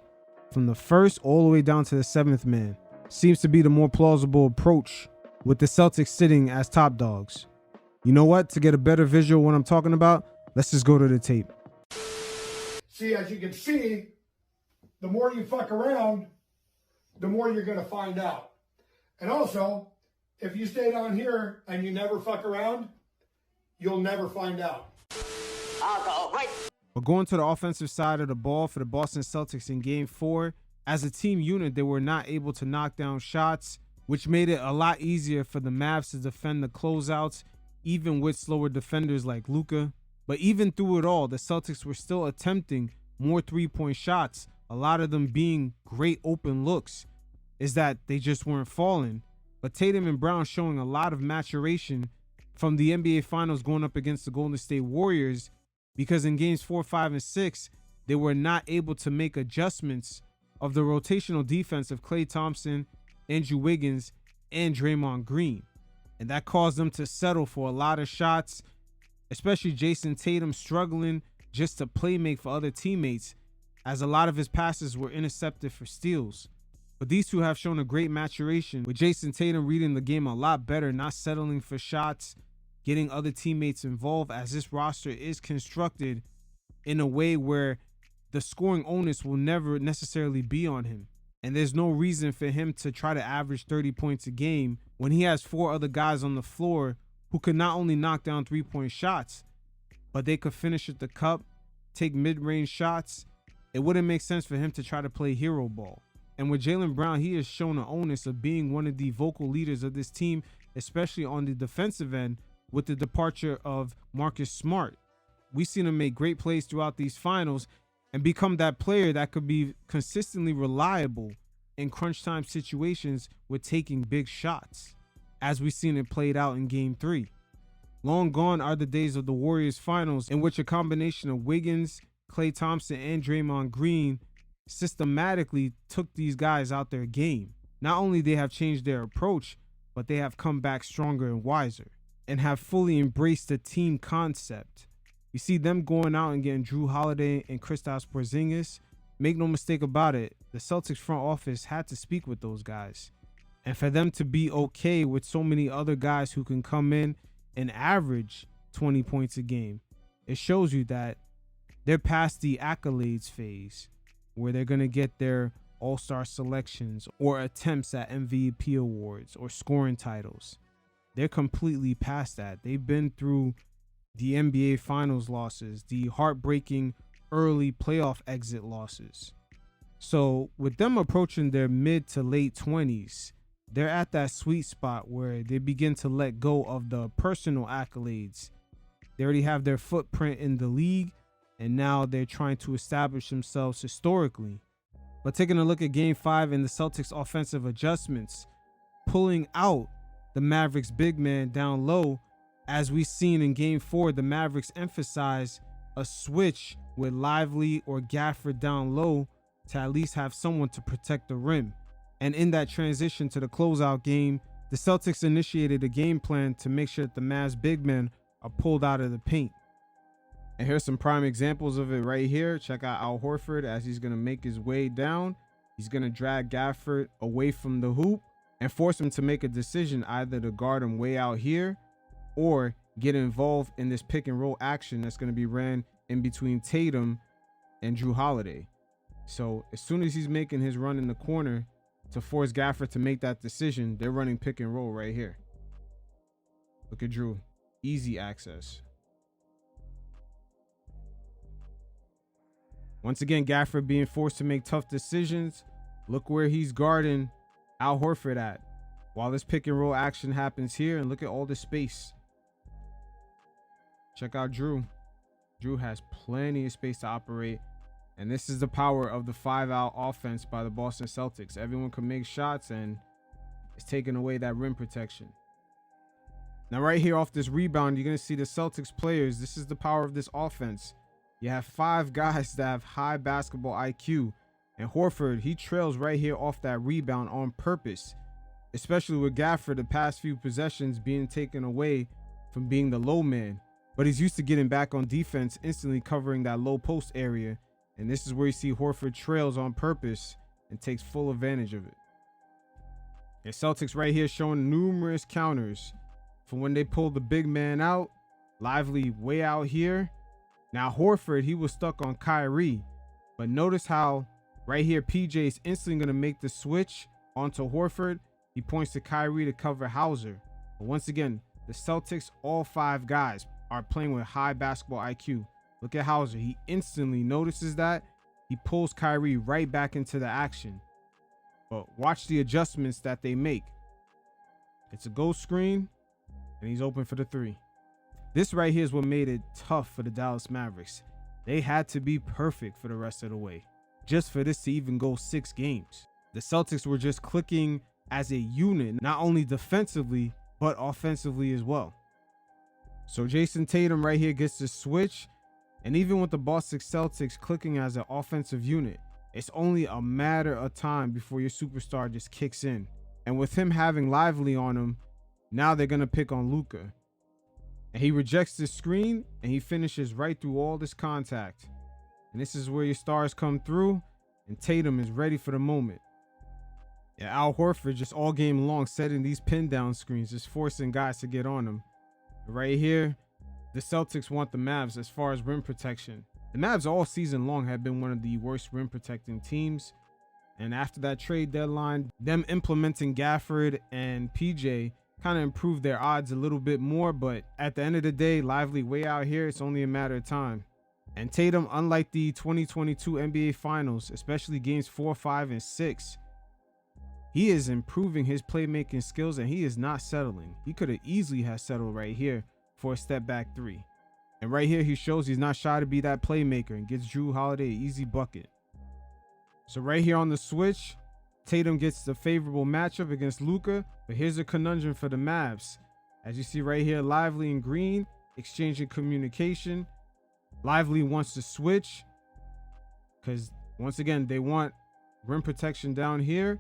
from the first all the way down to the seventh man seems to be the more plausible approach, with the Celtics sitting as top dogs. You know what? To get a better visual of what I'm talking about, let's just go to the tape. See, as you can see, the more you fuck around, the more you're going to find out. And also, if you stay down here and you never fuck around, you'll never find out. But going to the offensive side of the ball for the Boston Celtics in Game 4, as a team unit, they were not able to knock down shots, which made it a lot easier for the Mavs to defend the closeouts, even with slower defenders like Luka. But even through it all, the Celtics were still attempting more three-point shots, a lot of them being great open looks. Is that they just weren't falling. But Tatum and Brown showing a lot of maturation from the NBA Finals going up against the Golden State Warriors, because in games 4, 5, and 6, they were not able to make adjustments of the rotational defense of Klay Thompson, Andrew Wiggins, and Draymond Green. And that caused them to settle for a lot of shots, especially Jason Tatum struggling just to play make for other teammates, as a lot of his passes were intercepted for steals. But these two have shown a great maturation, with Jason Tatum reading the game a lot better, not settling for shots, getting other teammates involved, as this roster is constructed in a way where the scoring onus will never necessarily be on him. And there's no reason for him to try to average 30 points a game when he has 4 other guys on the floor who could not only knock down 3-point shots, but they could finish at the cup, take mid-range shots. It wouldn't make sense for him to try to play hero ball. And with Jalen Brown, he has shown an onus of being one of the vocal leaders of this team, especially on the defensive end with the departure of Marcus Smart. We've seen him make great plays throughout these finals and become that player that could be consistently reliable in crunch time situations with taking big shots, as we've seen it played out in Game 3. Long gone are the days of the Warriors finals in which a combination of Wiggins, Klay Thompson, and Draymond Green systematically took these guys out their game. Not only they have changed their approach, but they have come back stronger and wiser and have fully embraced the team concept. You see them going out and getting Drew Holiday and Kristaps Porzingis. Make no mistake about it, the Celtics front office had to speak with those guys. And for them to be okay with so many other guys who can come in and average 20 points a game, it shows you that they're past the accolades phase where they're going to get their all-star selections or attempts at MVP awards or scoring titles. They're completely past that. They've been through the NBA Finals losses, the heartbreaking early playoff exit losses. So with them approaching their mid to late 20s, they're at that sweet spot where they begin to let go of the personal accolades. They already have their footprint in the league, and now they're trying to establish themselves historically. But taking a look at Game 5 and the Celtics' offensive adjustments, pulling out the Mavericks big man down low, as we've seen in Game 4, the Mavericks emphasize a switch with Lively or Gafford down low to at least have someone to protect the rim. And in that transition to the closeout game, the Celtics initiated a game plan to make sure that the Mavs big men are pulled out of the paint. And here's some prime examples of it right here. Check out Al Horford as he's going to make his way down. He's going to drag Gafford away from the hoop and force him to make a decision, either to guard him way out here or get involved in this pick and roll action that's going to be ran in between Tatum and Drew Holiday. So as soon as he's making his run in the corner to force Gafford to make that decision, they're running pick and roll right here. Look at Drew. Easy access. Once again, Gafford being forced to make tough decisions. Look where he's guarding Al Horford at. while this pick and roll action happens here. And look at all the space. Check out Drew. Drew has plenty of space to operate. And this is the power of the 5-out offense by the Boston Celtics. Everyone can make shots, and it's taking away that rim protection. Now right here off this rebound, you're going to see the Celtics players. This is the power of this offense. You have 5 guys that have high basketball IQ. And Horford, he trails right here off that rebound on purpose, especially with Gafford the past few possessions being taken away from being the low man. But he's used to getting back on defense, instantly covering that low post area. And this is where you see Horford trails on purpose and takes full advantage of it. And Celtics right here showing numerous counters from when they pulled the big man out. Lively way out here. Now Horford, he was stuck on Kyrie. But notice how right here PJ is instantly going to make the switch onto Horford. He points to Kyrie to cover Hauser. But once again, the Celtics, all 5 guys, are playing with high basketball IQ. Look at Hauser. He instantly notices that. He pulls Kyrie right back into the action. But watch the adjustments that they make. It's a ghost screen, and he's open for the 3. This right here is what made it tough for the Dallas Mavericks. They had to be perfect for the rest of the way, just for this to even go 6 games. The Celtics were just clicking as a unit, not only defensively, but offensively as well. So Jason Tatum right here gets the switch. And even with the Boston Celtics clicking as an offensive unit, it's only a matter of time before your superstar just kicks in. And with him having Lively on him, now they're going to pick on Luka. And he rejects the screen, and he finishes right through all this contact. And this is where your stars come through, and Tatum is ready for the moment. Yeah, Al Horford just all game long setting these pin down screens, just forcing guys to get on him. Right here, the Celtics want the Mavs as far as rim protection. The Mavs all season long have been one of the worst rim protecting teams. And after that trade deadline, them implementing Gafford and PJ kind of improved their odds a little bit more. But at the end of the day, Lively way out here, it's only a matter of time. And Tatum, unlike the 2022 NBA Finals, especially games 4, 5, and 6, he is improving his playmaking skills, and he is not settling. He could have easily have settled right here for a step back 3. And right here, he shows he's not shy to be that playmaker and gets Drew Holiday an easy bucket. So right here on the switch, Tatum gets the favorable matchup against Luka. But here's a conundrum for the Mavs. As you see right here, Lively and Green exchanging communication. Lively wants to switch because, once again, they want rim protection down here.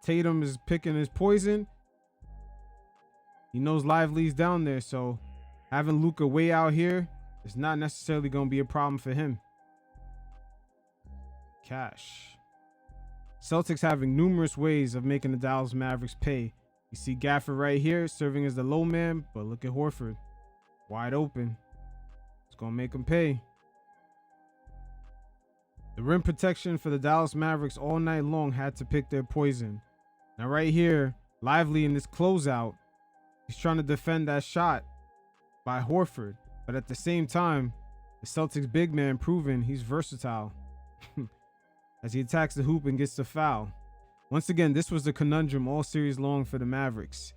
Tatum is picking his poison. He knows Lively's down there, so having Luka way out here is not necessarily going to be a problem for him. Cash. Celtics having numerous ways of making the Dallas Mavericks pay. You see Gafford right here serving as the low man, but look at Horford. Wide open. It's going to make him pay. The rim protection for the Dallas Mavericks all night long had to pick their poison. Now right here, Lively in this closeout, he's trying to defend that shot by Horford. But at the same time, the Celtics big man proving he's versatile as he attacks the hoop and gets the foul. Once again, this was the conundrum all series long for the Mavericks.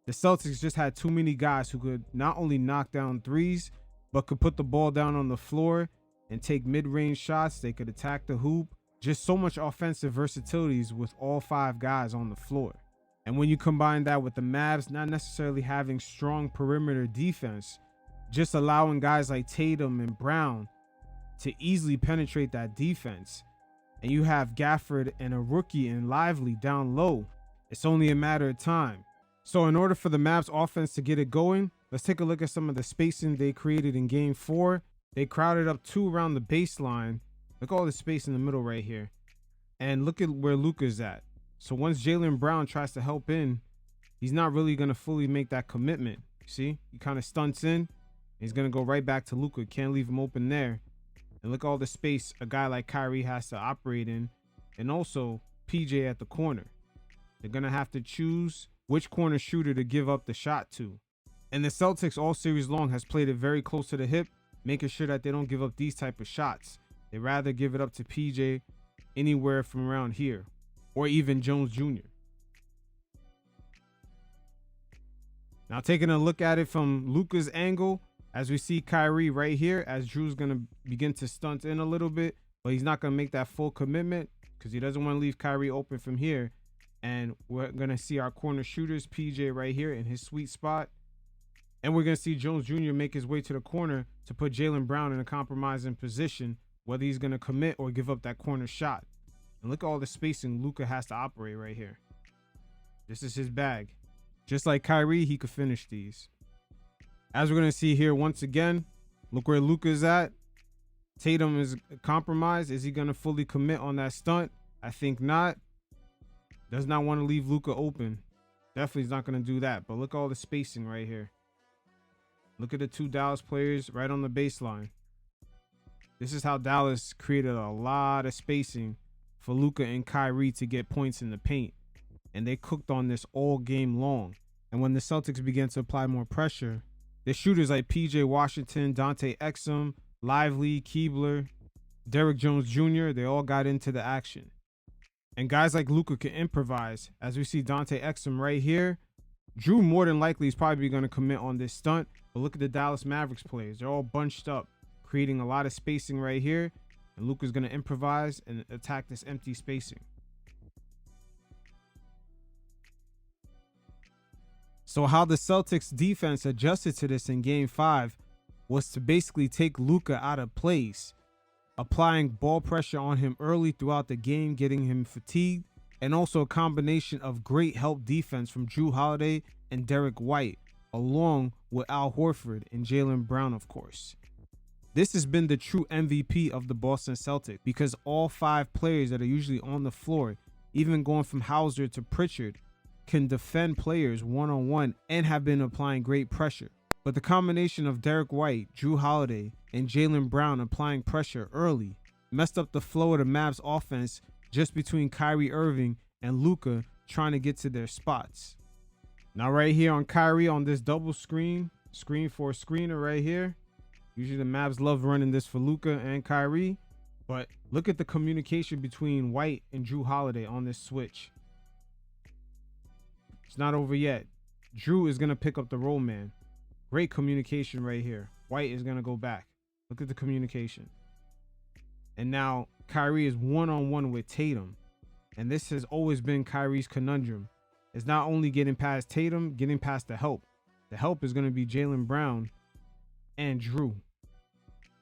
The Celtics just had too many guys who could not only knock down threes, but could put the ball down on the floor and take mid-range shots. They could attack the hoop. Just so much offensive versatilities with all 5 guys on the floor. And when you combine that with the Mavs not necessarily having strong perimeter defense, just allowing guys like Tatum and Brown to easily penetrate that defense, and you have Gafford and a rookie in Lively down low, it's only a matter of time. So in order for the Mavs offense to get it going, let's take a look at some of the spacing they created in game 4. They crowded up 2 around the baseline. Look at all the space in the middle right here. And look at where Luka's at. So once Jalen Brown tries to help in, he's not really going to fully make that commitment. You see, he kind of stunts in. He's going to go right back to Luka. Can't leave him open there. And look at all the space a guy like Kyrie has to operate in. And also PJ at the corner. They're going to have to choose which corner shooter to give up the shot to. And the Celtics all series long has played it very close to the hip, making sure that they don't give up these type of shots. They rather give it up to PJ anywhere from around here, or even Jones Jr. Now taking a look at it from Luka's angle, as we see Kyrie right here, as Drew's going to begin to stunt in a little bit, but he's not going to make that full commitment because he doesn't want to leave Kyrie open from here. And we're going to see our corner shooters, PJ right here in his sweet spot. And we're going to see Jones Jr. make his way to the corner to put Jalen Brown in a compromising position, whether he's going to commit or give up that corner shot. And look at all the spacing Luka has to operate right here. This is his bag. Just like Kyrie, he could finish these. As we're going to see here once again, look where Luka's at. Tatum is compromised. Is he going to fully commit on that stunt? I think not. Does not want to leave Luka open. Definitely is not going to do that. But look at all the spacing right here. Look at the two Dallas players right on the baseline. This is how Dallas created a lot of spacing for Luka and Kyrie to get points in the paint. And they cooked on this all game long. And when the Celtics began to apply more pressure, the shooters like PJ Washington, Dante Exum, Lively, Keebler, Derrick Jones Jr., they all got into the action. And guys like Luka can improvise. As we see Dante Exum right here, Drew more than likely is probably going to commit on this stunt. But look at the Dallas Mavericks players. They're all bunched up, creating a lot of spacing right here. And Luka's going to improvise and attack this empty spacing. So how the Celtics defense adjusted to this in game 5 was to basically take Luka out of place, applying ball pressure on him early throughout the game, getting him fatigued, and also a combination of great help defense from Jrue Holiday and Derek White, along with Al Horford and Jalen Brown, of course. This has been the true MVP of the Boston Celtics because all 5 players that are usually on the floor, even going from Hauser to Pritchard, can defend players one-on-one and have been applying great pressure. But the combination of Derek White, Jrue Holiday, and Jalen Brown applying pressure early messed up the flow of the Mavs offense just between Kyrie Irving and Luka trying to get to their spots. Now right here on Kyrie on this double screen for a screener right here. Usually the Mavs love running this for Luka and Kyrie, but look at the communication between White and Jrue Holiday on this switch. It's not over yet. Jrue is going to pick up the roll man. Great communication right here. White is going to go back. Look at the communication. And now Kyrie is one-on-one with Tatum. And this has always been Kyrie's conundrum. It's not only getting past Tatum, getting past the help. The help is going to be Jalen Brown and Jrue.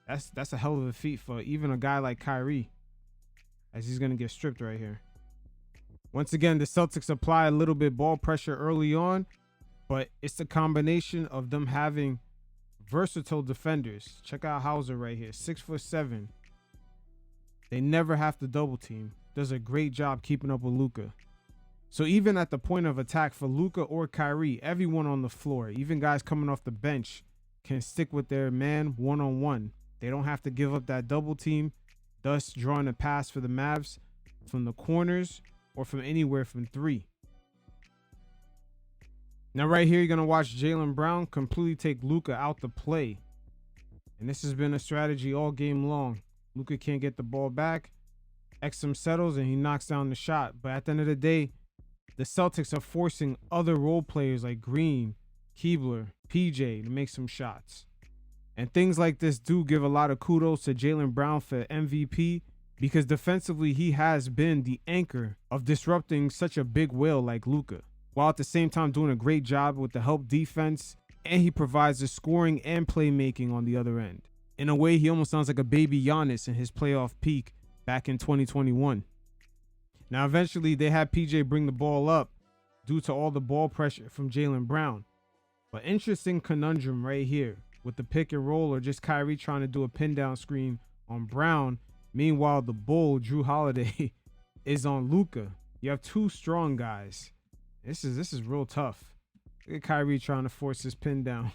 That's a hell of a feat for even a guy like Kyrie, as he's going to get stripped right here. Once again, the Celtics apply a little bit ball pressure early on, but it's the combination of them having versatile defenders. Check out Hauser right here, 6'7". They never have to double team. Does a great job keeping up with Luka. So even at the point of attack for Luka or Kyrie, everyone on the floor, even guys coming off the bench, can stick with their man one-on-one. They don't have to give up that double team, thus drawing a pass for the Mavs from the corners or from anywhere from 3. Now right here, you're going to watch Jalen Brown completely take Luka out the play. And this has been a strategy all game long. Luka can't get the ball back. Exum settles and he knocks down the shot. But at the end of the day, the Celtics are forcing other role players like Green, Keebler, PJ to make some shots. And things like this do give a lot of kudos to Jalen Brown for MVP because defensively he has been the anchor of disrupting such a big whale like Luka, while at the same time doing a great job with the help defense, and he provides the scoring and playmaking on the other end. In a way, he almost sounds like a baby Giannis in his playoff peak back in 2021. Now, eventually, they had PJ bring the ball up due to all the ball pressure from Jalen Brown. But interesting conundrum right here with the pick and roll or just Kyrie trying to do a pin down screen on Brown. Meanwhile, the bull, Jrue Holiday, is on Luka. You have 2 strong guys. This is real tough. Look at Kyrie trying to force his pin down.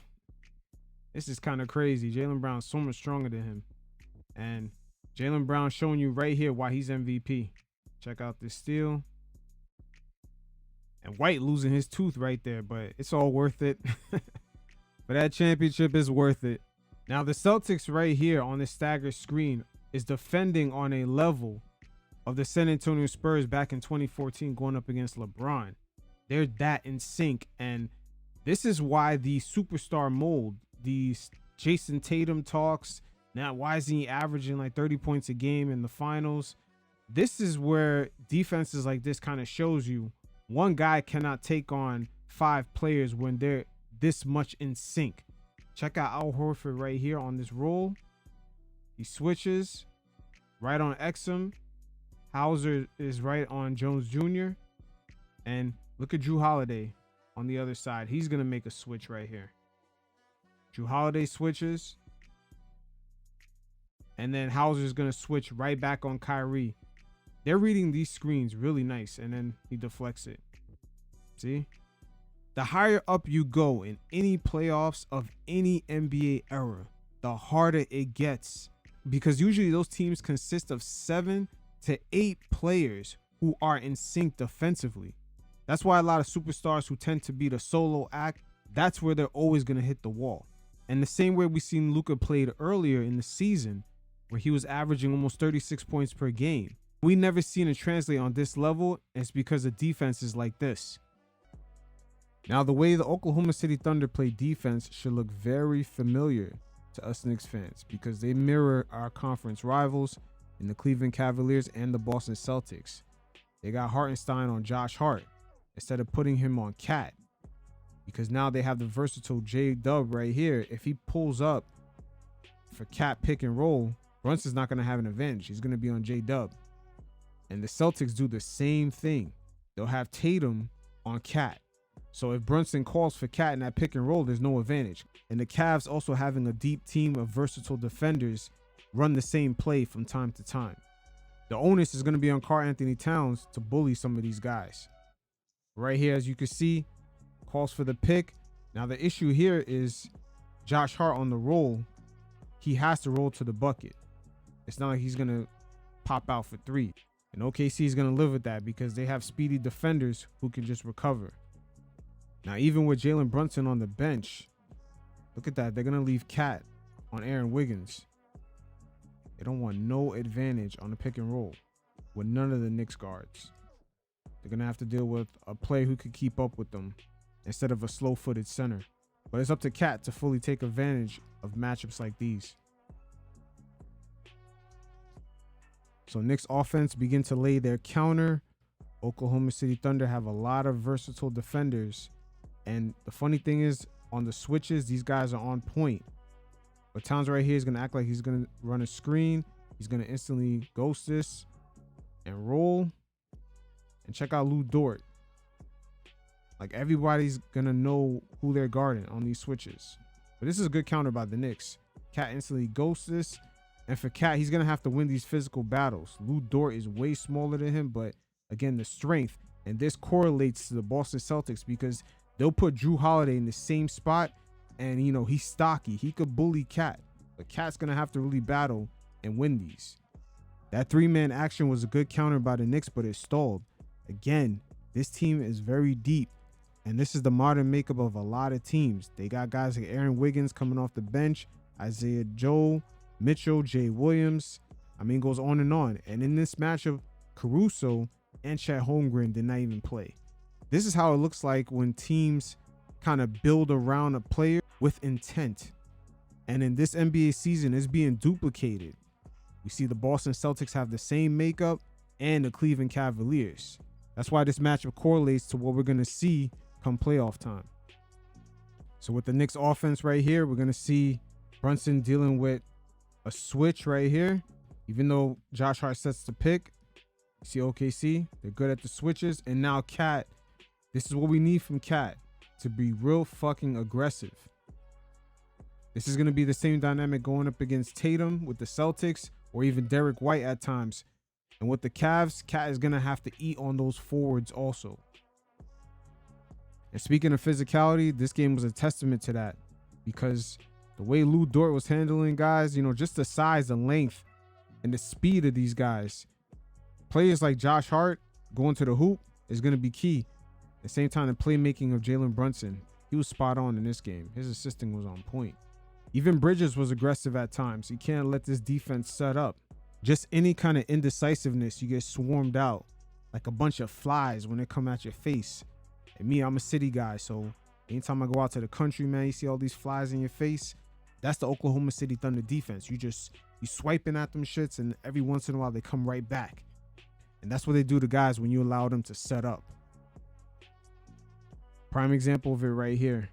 This is kind of crazy. Jalen Brown's so much stronger than him. And Jalen Brown showing you right here why he's MVP. Check out this steal. And White losing his tooth right there, but it's all worth it. But that championship is worth it. Now the Celtics right here on this staggered screen is defending on a level of the San Antonio Spurs back in 2014 going up against LeBron. They're that in sync, and This is why the superstar mold, these Jason Tatum talks, now why is he averaging like 30 points a game in the finals? This is where defenses like this kind of shows you one guy cannot take on 5 players when they're this much in sync. Check out Al Horford right here on this roll. He switches right on Exum. Hauser is right on Jones Jr. And look at Drew Holiday on the other side. He's going to make a switch right here. Drew Holiday switches. And then Hauser's going to switch right back on Kyrie. They're reading these screens really nice. And then he deflects it. See? The higher up you go in any playoffs of any NBA era, the harder it gets. Because usually those teams consist of 7 to 8 players who are in sync defensively. That's why a lot of superstars who tend to be the solo act, that's where they're always going to hit the wall. And the same way we seen Luka played earlier in the season, where he was averaging almost 36 points per game. We never seen it translate on this level. It's because of defenses like this. Now, the way the Oklahoma City Thunder play defense should look very familiar to us Knicks fans because they mirror our conference rivals in the Cleveland Cavaliers and the Boston Celtics. They got Hartenstein on Josh Hart instead of putting him on Cat, because now they have the versatile J-Dub right here. If he pulls up for Cat pick and roll, Brunson's not going to have an advantage. He's going to be on J-Dub. And the Celtics do the same thing. They'll have Tatum on Cat. So if Brunson calls for Cat in that pick and roll, there's no advantage. And the Cavs, also having a deep team of versatile defenders, run the same play from time to time. The onus is going to be on Karl Anthony Towns to bully some of these guys. Right here, as you can see, calls for the pick. Now the issue here is Josh Hart on the roll. He has to roll to the bucket. It's not like he's going to pop out for 3. And OKC is going to live with that because they have speedy defenders who can just recover. Now, even with Jalen Brunson on the bench, look at that. They're going to leave Cat on Aaron Wiggins. They don't want no advantage on the pick and roll with none of the Knicks guards. They're going to have to deal with a player who could keep up with them instead of a slow-footed center. But it's up to Cat to fully take advantage of matchups like these. So Knicks offense begin to lay their counter. Oklahoma City Thunder have a lot of versatile defenders. And the funny thing is, on the switches, these guys are on point. But Towns right here is going to act like he's going to run a screen. He's going to instantly ghost this and roll. And check out Lou Dort. Like, everybody's going to know who they're guarding on these switches. But this is a good counter by the Knicks. Cat instantly ghosts this. And for Cat, he's going to have to win these physical battles. Lou Dort is way smaller than him. But, again, the strength. And this correlates to the Boston Celtics because they'll put Drew Holiday in the same spot, and, you know, he's stocky. He could bully Cat, but Cat's going to have to really battle and win these. That 3-man action was a good counter by the Knicks, but it stalled. Again, this team is very deep, and this is the modern makeup of a lot of teams. They got guys like Aaron Wiggins coming off the bench, Isaiah Joe, Mitchell, Jay Williams. I mean, it goes on. And in this matchup, Caruso and Chet Holmgren did not even play. This is how it looks like when teams kind of build around a player with intent. And in this NBA season, it's being duplicated. We see the Boston Celtics have the same makeup and the Cleveland Cavaliers. That's why this matchup correlates to what we're going to see come playoff time. So with the Knicks offense right here, we're going to see Brunson dealing with a switch right here. Even though Josh Hart sets the pick, you see OKC, they're good at the switches. And now Cat. This is what we need from Cat, to be real fucking aggressive. This is going to be the same dynamic going up against Tatum with the Celtics or even Derek White at times. And with the Cavs, Cat is going to have to eat on those forwards also. And speaking of physicality, this game was a testament to that because the way Lou Dort was handling guys, you know, just the size, the length, and the speed of these guys. Players like Josh Hart going to the hoop is going to be key. At the same time, the playmaking of Jalen Brunson, he was spot on in this game. His assisting was on point. Even Bridges was aggressive at times. You can't let this defense set up. Just any kind of indecisiveness, you get swarmed out like a bunch of flies when they come at your face. And me, I'm a city guy, so Anytime I go out to the country, man, you see all these flies in your face. That's the Oklahoma City Thunder defense. You swiping at them shits, and every once in a while they come right back. And that's what they do to guys when you allow them to set up. Prime example of it right here.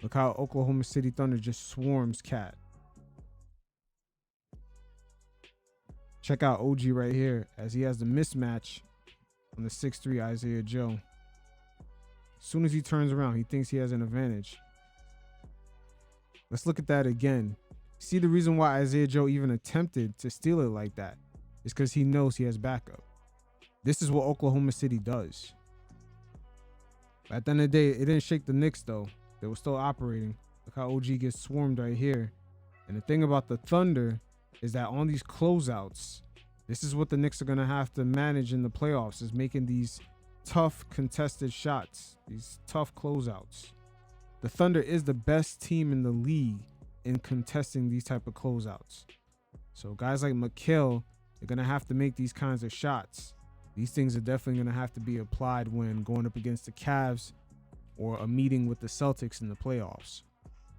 Look how Oklahoma City Thunder just swarms Cat. Check out OG right here as he has the mismatch on the 6'3" Isaiah Joe. As soon as he turns around, he thinks he has an advantage. Let's look at that again. See, the reason why Isaiah Joe even attempted to steal it like that is because he knows he has backup. This is what Oklahoma City does. At the end of the day, it didn't shake the Knicks, though. They were still operating. Look how OG gets swarmed right here. And the thing about the Thunder is that on these closeouts, this is what the Knicks are going to have to manage in the playoffs, is making these tough contested shots, these tough closeouts. The Thunder is the best team in the league in contesting these type of closeouts. So guys like Mikal, they're going to have to make these kinds of shots. These things are definitely going to have to be applied when going up against the Cavs or a meeting with the Celtics in the playoffs.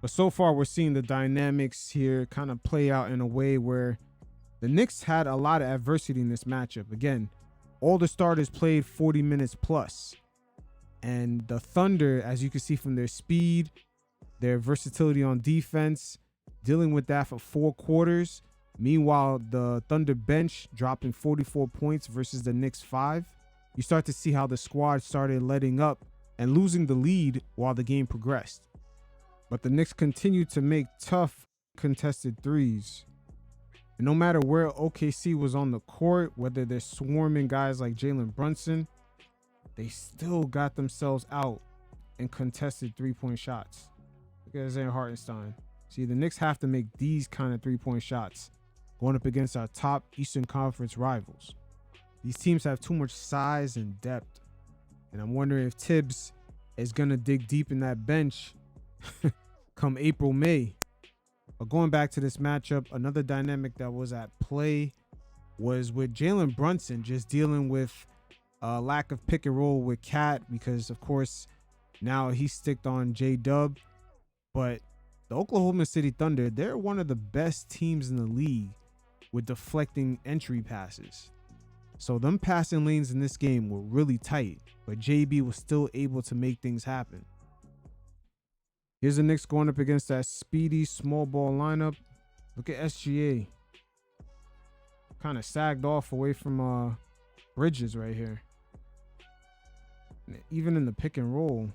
But so far, we're seeing the dynamics here kind of play out in a way where the Knicks had a lot of adversity in this matchup. Again, all the starters played 40 minutes plus. And the Thunder, as you can see from their speed, their versatility on defense, dealing with that for 4 quarters. Meanwhile, the Thunder bench dropping 44 points versus the Knicks 5. You start to see how the squad started letting up and losing the lead while the game progressed. But the Knicks continued to make tough contested threes. And no matter where OKC was on the court, whether they're swarming guys like Jalen Brunson, they still got themselves out in contested 3-point shots. Look at Isaiah Hartenstein. See, the Knicks have to make these kind of 3-point shots going up against our top Eastern Conference rivals. These teams have too much size and depth. And I'm wondering if Tibbs is going to dig deep in that bench come April, May. But going back to this matchup, another dynamic that was at play was with Jalen Brunson just dealing with a lack of pick and roll with Cat because, of course, now he's sticked on J-Dub. But the Oklahoma City Thunder, they're one of the best teams in the league with deflecting entry passes. So them passing lanes in this game were really tight, but JB was still able to make things happen. Here's the Knicks going up against that speedy small ball lineup. Look at SGA. Kind of sagged off away from Bridges right here. And even in the pick and roll,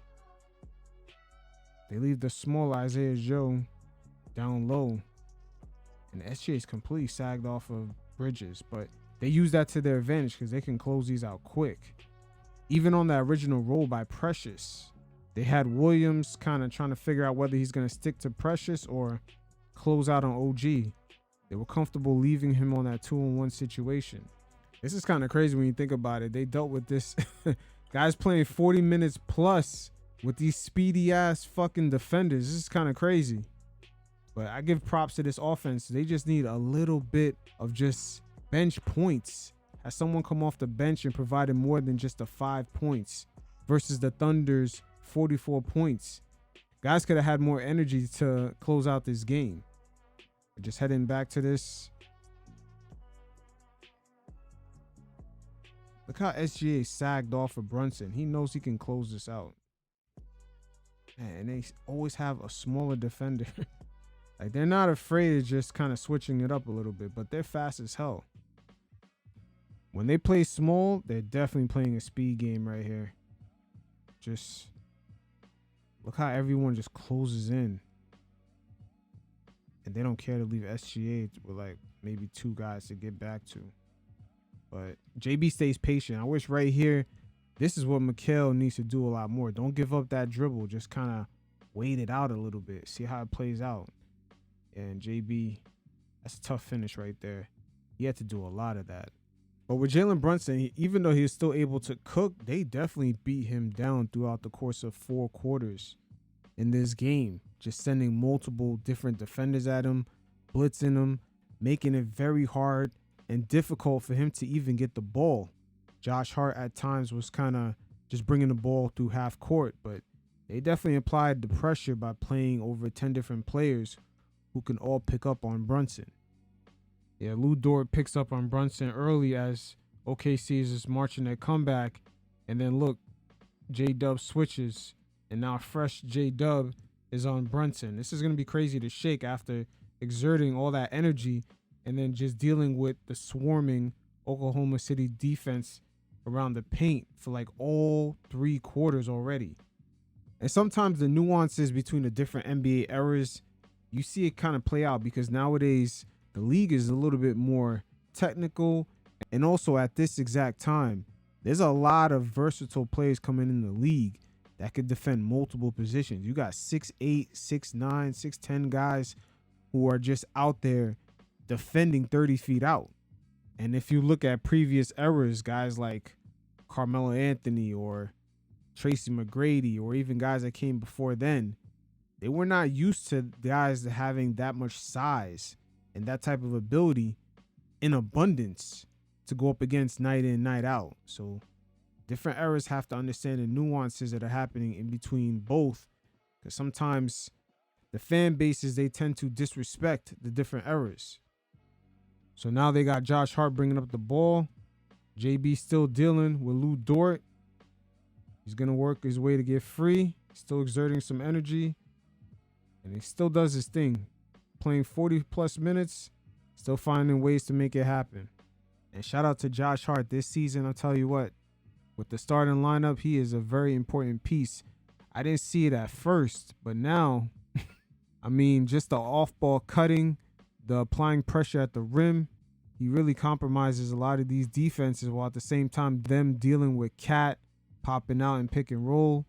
they leave the small Isaiah Joe down low. And SGA is completely sagged off of Bridges, but they use that to their advantage because they can close these out quick. Even on that original roll by Precious, they had Williams kind of trying to figure out whether he's going to stick to Precious or close out on OG. They were comfortable leaving him on that 2-on-1 situation. This is kind of crazy when you think about it. They dealt with this guys playing 40 minutes plus with these speedy ass fucking defenders. This is kind of crazy. But I give props to this offense. They just need a little bit of just bench points. Has someone come off the bench and provided more than just the 5 points versus the Thunder's 44 points. Guys could have had more energy to close out this game. But just heading back to this. Look how SGA sagged off of Brunson. He knows he can close this out. Man, and they always have a smaller defender. Like, they're not afraid of just kind of switching it up a little bit, but they're fast as hell. When they play small, they're definitely playing a speed game right here. Just look how everyone just closes in. And they don't care to leave SGA with like maybe 2 guys to get back to. But JB stays patient. I wish right here, this is what Mikal needs to do a lot more. Don't give up that dribble. Just kind of wait it out a little bit. See how it plays out. And JB, that's a tough finish right there. He had to do a lot of that. But with Jalen Brunson, even though he was still able to cook, they definitely beat him down throughout the course of 4 quarters in this game. Just sending multiple different defenders at him, blitzing him, making it very hard and difficult for him to even get the ball. Josh Hart at times was kind of just bringing the ball through half court, but They definitely applied the pressure by playing over 10 different players who can all pick up on Brunson. Yeah, Lou Dort picks up on Brunson early as OKC is just marching their comeback. And then look, J-Dub switches, and now fresh J-Dub is on Brunson. This is going to be crazy to shake after exerting all that energy and then just dealing with the swarming Oklahoma City defense around the paint for like all 3 quarters already. And sometimes the nuances between the different NBA eras, you see it kind of play out because nowadays the league is a little bit more technical. And also at this exact time, there's a lot of versatile players coming in the league that could defend multiple positions. You got 6'8", 6'9", 6'10 guys who are just out there defending 30 feet out. And if you look at previous eras, guys like Carmelo Anthony or Tracy McGrady or even guys that came before then, they were not used to guys having that much size and that type of ability in abundance to go up against night in, night out. So different eras have to understand the nuances that are happening in between both, because sometimes the fan bases, they tend to disrespect the different eras. So now they got Josh Hart bringing up the ball. JB still dealing with Lou Dort. He's going to work his way to get free. Still exerting some energy. And he still does his thing. Playing 40 plus minutes. Still finding ways to make it happen. And shout out to Josh Hart this season. I'll tell you what. With the starting lineup, he is a very important piece. I didn't see it at first. But now, I mean, just the off-ball cutting, the applying pressure at the rim. He really compromises a lot of these defenses while at the same time them dealing with Cat popping out and pick and roll,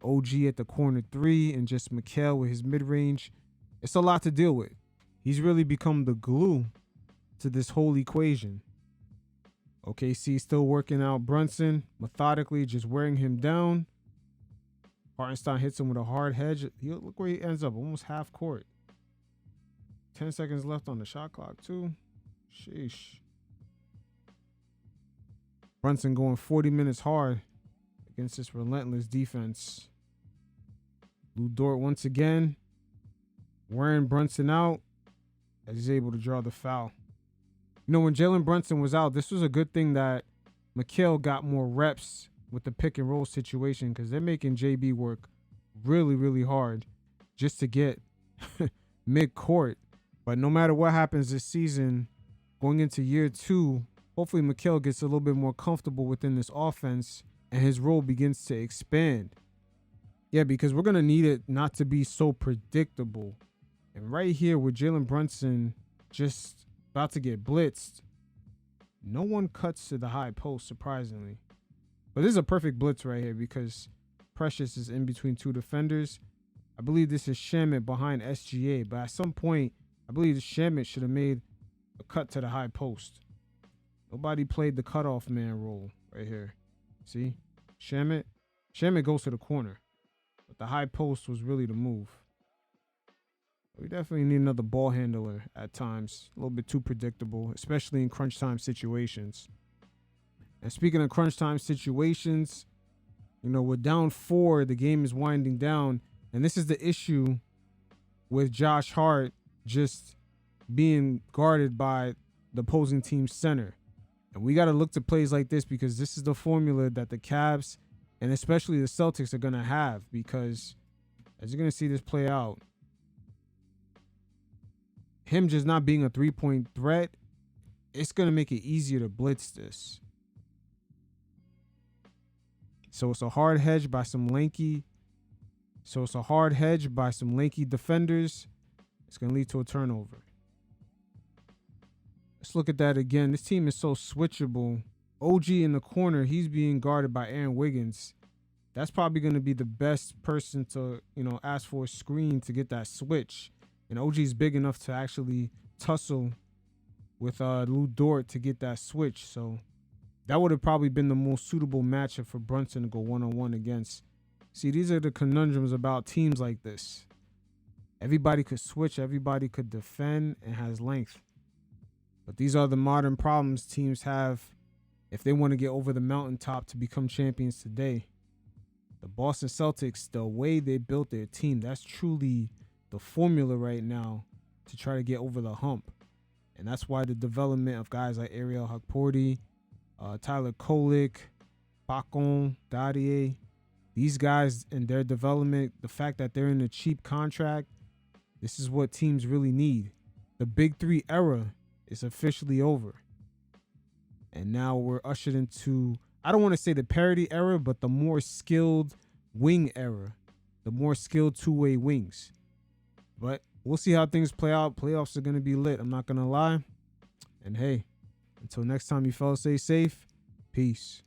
OG at the corner 3, and just Mikal with his mid-range. It's a lot to deal with. He's really become the glue to this whole equation. OKC still working out Brunson methodically, just wearing him down. Hartenstein hits him with a hard hedge. Look where he ends up, almost half court. 10 seconds left on the shot clock too. Sheesh. Brunson going 40 minutes hard against this relentless defense. Lou Dort once again wearing Brunson out as he's able to draw the foul. You know, when Jalen Brunson was out, this was a good thing that Mikal got more reps with the pick and roll situation, because they're making JB work really, really hard just to get mid-court. But no matter what happens this season, going into year 2, hopefully Mikal gets a little bit more comfortable within this offense and his role begins to expand. Yeah, because we're going to need it not to be so predictable. And right here with Jalen Brunson just about to get blitzed, no one cuts to the high post, surprisingly. But this is a perfect blitz right here because Precious is in between 2 defenders. I believe this is Shamet behind SGA, but at some point, I believe Shamet should have made a cut to the high post. Nobody played the cutoff man role right here. See? Shamet goes to the corner. But the high post was really the move. We definitely need another ball handler at times. A little bit too predictable, especially in crunch time situations. And speaking of crunch time situations, you know, we're down 4. The game is winding down. And this is the issue with Josh Hart just being guarded by the opposing team's center. And we got to look to plays like this because this is the formula that the Cavs and especially the Celtics are going to have, because as you're going to see this play out, him just not being a 3-point threat, it's going to make it easier to blitz this. So it's a hard hedge by some lanky defenders. It's going to lead to a turnover. Let's look at that again. This team is so switchable. OG in the corner, he's being guarded by Aaron Wiggins. That's probably going to be the best person to, you know, ask for a screen to get that switch. And OG's big enough to actually tussle with Lou Dort to get that switch. So that would have probably been the most suitable matchup for Brunson to go one-on-one against. See, these are the conundrums about teams like this. Everybody could switch, everybody could defend, and has length. But these are the modern problems teams have if they want to get over the mountaintop to become champions today. The Boston Celtics, the way they built their team, that's truly the formula right now to try to get over the hump. And that's why the development of guys like Ariel Hukporti, Tyler Kolek, Bacon, Dadier, these guys and their development, the fact that they're in a cheap contract, this is what teams really need. The Big Three era is officially over. And now we're ushered into, I don't want to say the parity era, but the more skilled wing era, the more skilled two-way wings. But we'll see how things play out. Playoffs are going to be lit. I'm not going to lie. And hey, until next time, you fellas stay safe. Peace.